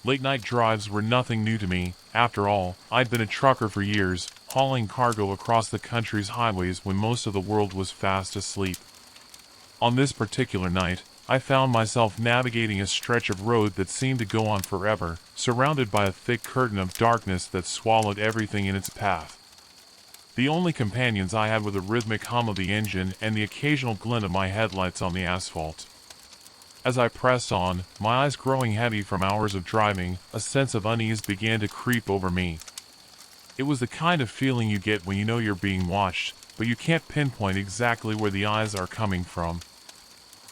Late-night drives were nothing new to me. After all, I'd been a trucker for years, hauling cargo across the country's highways when most of the world was fast asleep. On this particular night, I found myself navigating a stretch of road that seemed to go on forever, surrounded by a thick curtain of darkness that swallowed everything in its path. The only companions I had were the rhythmic hum of the engine and the occasional glint of my headlights on the asphalt. As I pressed on, my eyes growing heavy from hours of driving, a sense of unease began to creep over me. It was the kind of feeling you get when you know you're being watched, but you can't pinpoint exactly where the eyes are coming from.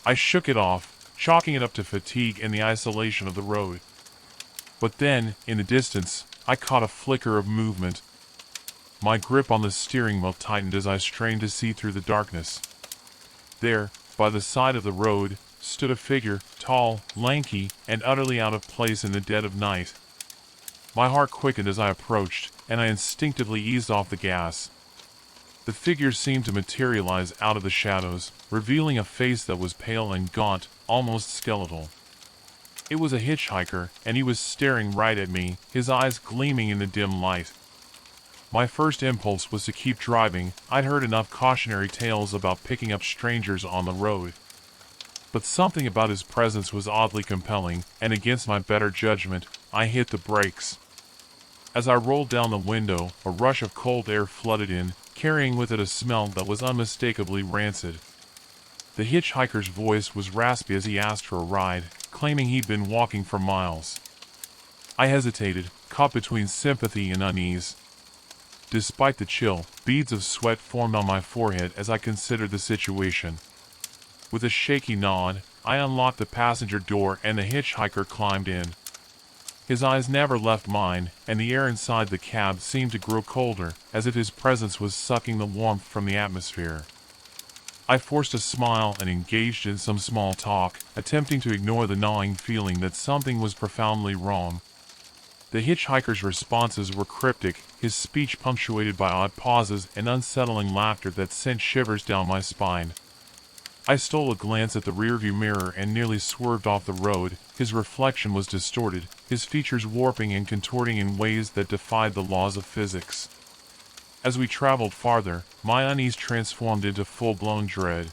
I shook it off, chalking it up to fatigue and the isolation of the road. But then, in the distance, I caught a flicker of movement. My grip on the steering wheel tightened as I strained to see through the darkness. There, by the side of the road, stood a figure, tall, lanky, and utterly out of place in the dead of night. My heart quickened as I approached, and I instinctively eased off the gas. The figure seemed to materialize out of the shadows, revealing a face that was pale and gaunt, almost skeletal. It was a hitchhiker, and he was staring right at me, his eyes gleaming in the dim light. My first impulse was to keep driving. I'd heard enough cautionary tales about picking up strangers on the road. But something about his presence was oddly compelling, and against my better judgment, I hit the brakes. As I rolled down the window, a rush of cold air flooded in, carrying with it a smell that was unmistakably rancid. The hitchhiker's voice was raspy as he asked for a ride, claiming he'd been walking for miles. I hesitated, caught between sympathy and unease. Despite the chill, beads of sweat formed on my forehead as I considered the situation. With a shaky nod, I unlocked the passenger door and the hitchhiker climbed in. His eyes never left mine, and the air inside the cab seemed to grow colder, as if his presence was sucking the warmth from the atmosphere. I forced a smile and engaged in some small talk, attempting to ignore the gnawing feeling that something was profoundly wrong. The hitchhiker's responses were cryptic, his speech punctuated by odd pauses and unsettling laughter that sent shivers down my spine. I stole a glance at the rearview mirror and nearly swerved off the road. His reflection was distorted, his features warping and contorting in ways that defied the laws of physics. As we traveled farther, my unease transformed into full-blown dread.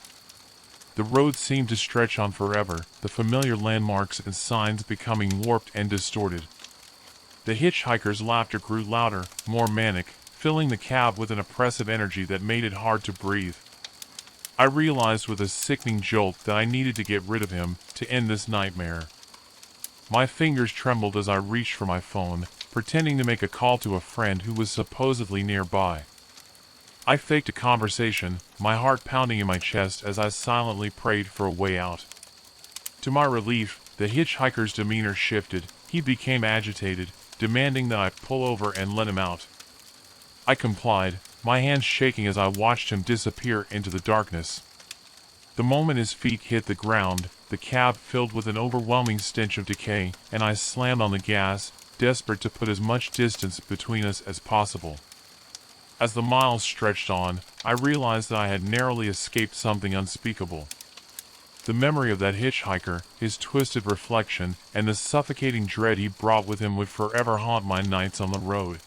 The road seemed to stretch on forever, the familiar landmarks and signs becoming warped and distorted. The hitchhiker's laughter grew louder, more manic, filling the cab with an oppressive energy that made it hard to breathe. I realized with a sickening jolt that I needed to get rid of him, to end this nightmare. My fingers trembled as I reached for my phone, pretending to make a call to a friend who was supposedly nearby. I faked a conversation, my heart pounding in my chest as I silently prayed for a way out. To my relief, the hitchhiker's demeanor shifted. He became agitated, demanding that I pull over and let him out. I complied, my hands shaking as I watched him disappear into the darkness. The moment his feet hit the ground, the cab filled with an overwhelming stench of decay, and I slammed on the gas, desperate to put as much distance between us as possible. As the miles stretched on, I realized that I had narrowly escaped something unspeakable. The memory of that hitchhiker, his twisted reflection, and the suffocating dread he brought with him would forever haunt my nights on the road.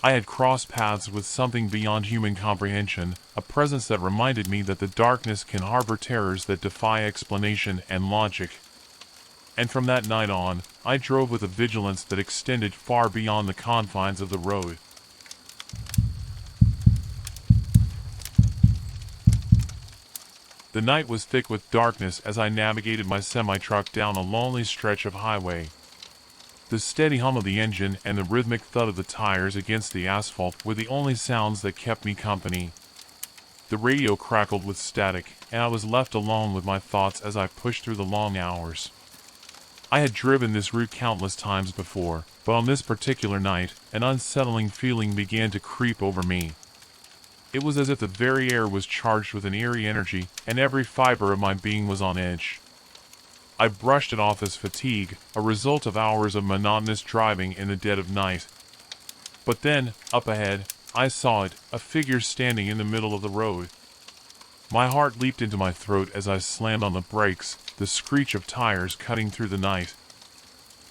I had crossed paths with something beyond human comprehension, a presence that reminded me that the darkness can harbor terrors that defy explanation and logic. And from that night on, I drove with a vigilance that extended far beyond the confines of the road. The night was thick with darkness as I navigated my semi-truck down a lonely stretch of highway. The steady hum of the engine and the rhythmic thud of the tires against the asphalt were the only sounds that kept me company. The radio crackled with static, and I was left alone with my thoughts as I pushed through the long hours. I had driven this route countless times before, but on this particular night, an unsettling feeling began to creep over me. It was as if the very air was charged with an eerie energy, and every fiber of my being was on edge. I brushed it off as fatigue, a result of hours of monotonous driving in the dead of night. But then, up ahead, I saw it, a figure standing in the middle of the road. My heart leaped into my throat as I slammed on the brakes, the screech of tires cutting through the night.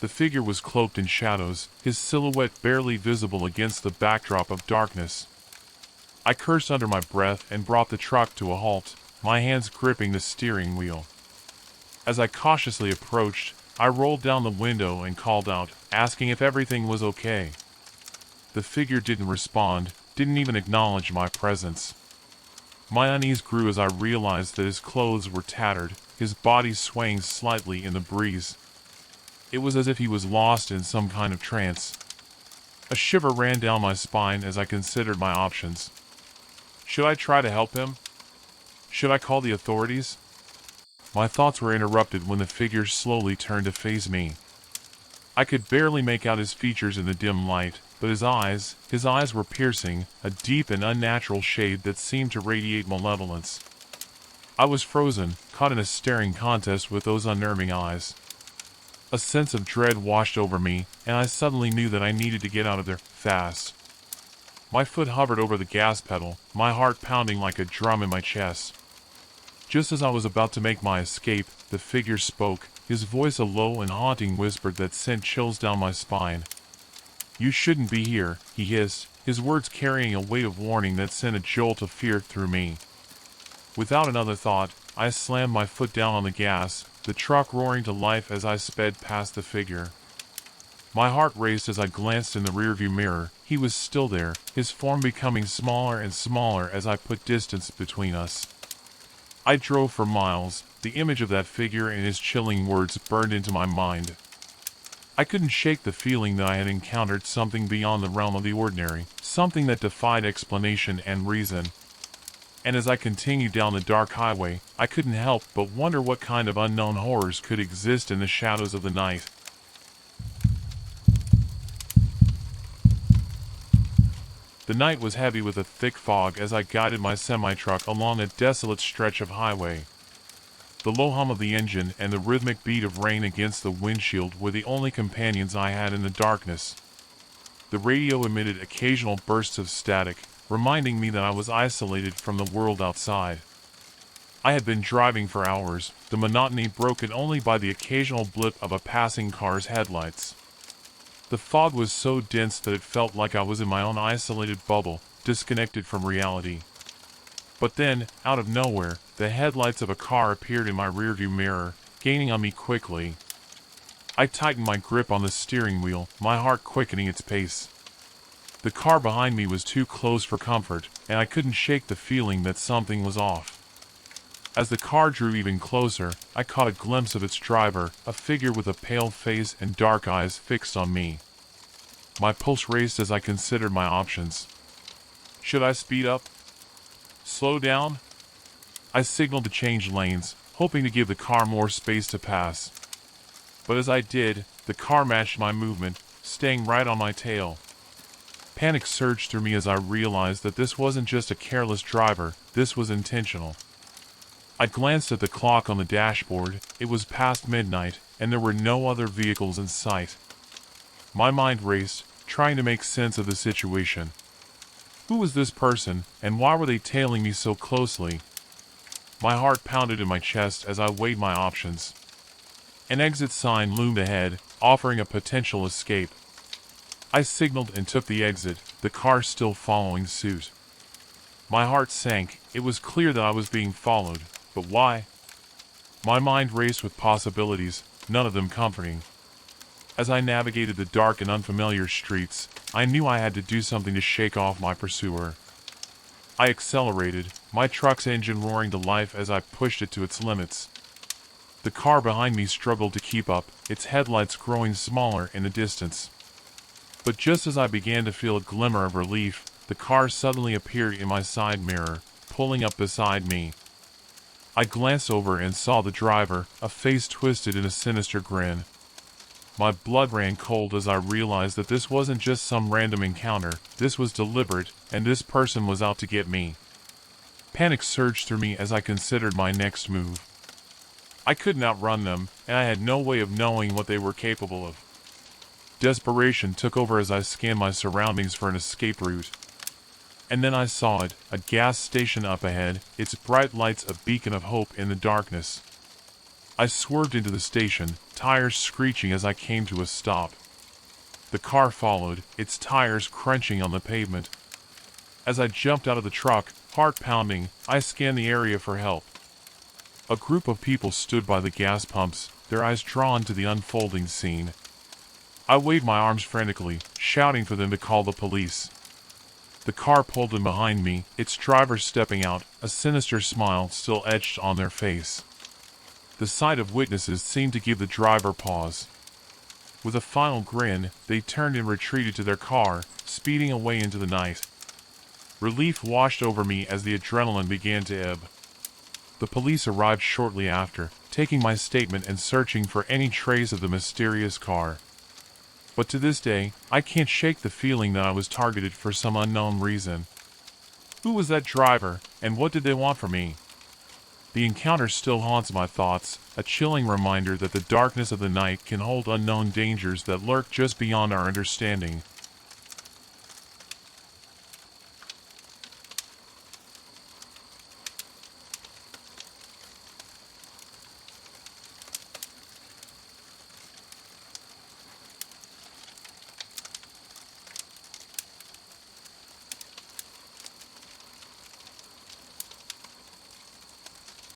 The figure was cloaked in shadows, his silhouette barely visible against the backdrop of darkness. I cursed under my breath and brought the truck to a halt, my hands gripping the steering wheel. As I cautiously approached, I rolled down the window and called out, asking if everything was okay. The figure didn't respond, didn't even acknowledge my presence. My unease grew as I realized that his clothes were tattered, his body swaying slightly in the breeze. It was as if he was lost in some kind of trance. A shiver ran down my spine as I considered my options. Should I try to help him? Should I call the authorities? My thoughts were interrupted when the figure slowly turned to face me. I could barely make out his features in the dim light, but his eyes were piercing, a deep and unnatural shade that seemed to radiate malevolence. I was frozen, caught in a staring contest with those unnerving eyes. A sense of dread washed over me, and I suddenly knew that I needed to get out of there, fast. My foot hovered over the gas pedal, my heart pounding like a drum in my chest. Just as I was about to make my escape, the figure spoke, his voice a low and haunting whisper that sent chills down my spine. "You shouldn't be here," he hissed, his words carrying a weight of warning that sent a jolt of fear through me. Without another thought, I slammed my foot down on the gas, the truck roaring to life as I sped past the figure. My heart raced as I glanced in the rearview mirror. He was still there, his form becoming smaller and smaller as I put distance between us. I drove for miles, the image of that figure and his chilling words burned into my mind. I couldn't shake the feeling that I had encountered something beyond the realm of the ordinary, something that defied explanation and reason. And as I continued down the dark highway, I couldn't help but wonder what kind of unknown horrors could exist in the shadows of the night. The night was heavy with a thick fog as I guided my semi-truck along a desolate stretch of highway. The low hum of the engine and the rhythmic beat of rain against the windshield were the only companions I had in the darkness. The radio emitted occasional bursts of static, reminding me that I was isolated from the world outside. I had been driving for hours, the monotony broken only by the occasional blip of a passing car's headlights. The fog was so dense that it felt like I was in my own isolated bubble, disconnected from reality. But then, out of nowhere, the headlights of a car appeared in my rearview mirror, gaining on me quickly. I tightened my grip on the steering wheel, my heart quickening its pace. The car behind me was too close for comfort, and I couldn't shake the feeling that something was off. As the car drew even closer, I caught a glimpse of its driver, a figure with a pale face and dark eyes fixed on me. My pulse raced as I considered my options. Should I speed up? Slow down? I signaled to change lanes, hoping to give the car more space to pass. But as I did, the car matched my movement, staying right on my tail. Panic surged through me as I realized that this wasn't just a careless driver, this was intentional. I glanced at the clock on the dashboard. It was past midnight, and there were no other vehicles in sight. My mind raced, trying to make sense of the situation. Who was this person, and why were they tailing me so closely? My heart pounded in my chest as I weighed my options. An exit sign loomed ahead, offering a potential escape. I signaled and took the exit, the car still following suit. My heart sank. It was clear that I was being followed, but why? My mind raced with possibilities, none of them comforting. As I navigated the dark and unfamiliar streets, I knew I had to do something to shake off my pursuer. I accelerated, my truck's engine roaring to life as I pushed it to its limits. The car behind me struggled to keep up, its headlights growing smaller in the distance. But just as I began to feel a glimmer of relief, the car suddenly appeared in my side mirror, pulling up beside me. I glanced over and saw the driver, a face twisted in a sinister grin. My blood ran cold as I realized that this wasn't just some random encounter, this was deliberate, and this person was out to get me. Panic surged through me as I considered my next move. I couldn't outrun them, and I had no way of knowing what they were capable of. Desperation took over as I scanned my surroundings for an escape route. And then I saw it, a gas station up ahead, its bright lights a beacon of hope in the darkness. I swerved into the station, tires screeching as I came to a stop. The car followed, its tires crunching on the pavement. As I jumped out of the truck, heart pounding, I scanned the area for help. A group of people stood by the gas pumps, their eyes drawn to the unfolding scene. I waved my arms frantically, shouting for them to call the police. The car pulled in behind me, its driver stepping out, a sinister smile still etched on their face. The sight of witnesses seemed to give the driver pause. With a final grin, they turned and retreated to their car, speeding away into the night. Relief washed over me as the adrenaline began to ebb. The police arrived shortly after, taking my statement and searching for any trace of the mysterious car. But to this day, I can't shake the feeling that I was targeted for some unknown reason. Who was that driver, and what did they want from me? The encounter still haunts my thoughts, a chilling reminder that the darkness of the night can hold unknown dangers that lurk just beyond our understanding.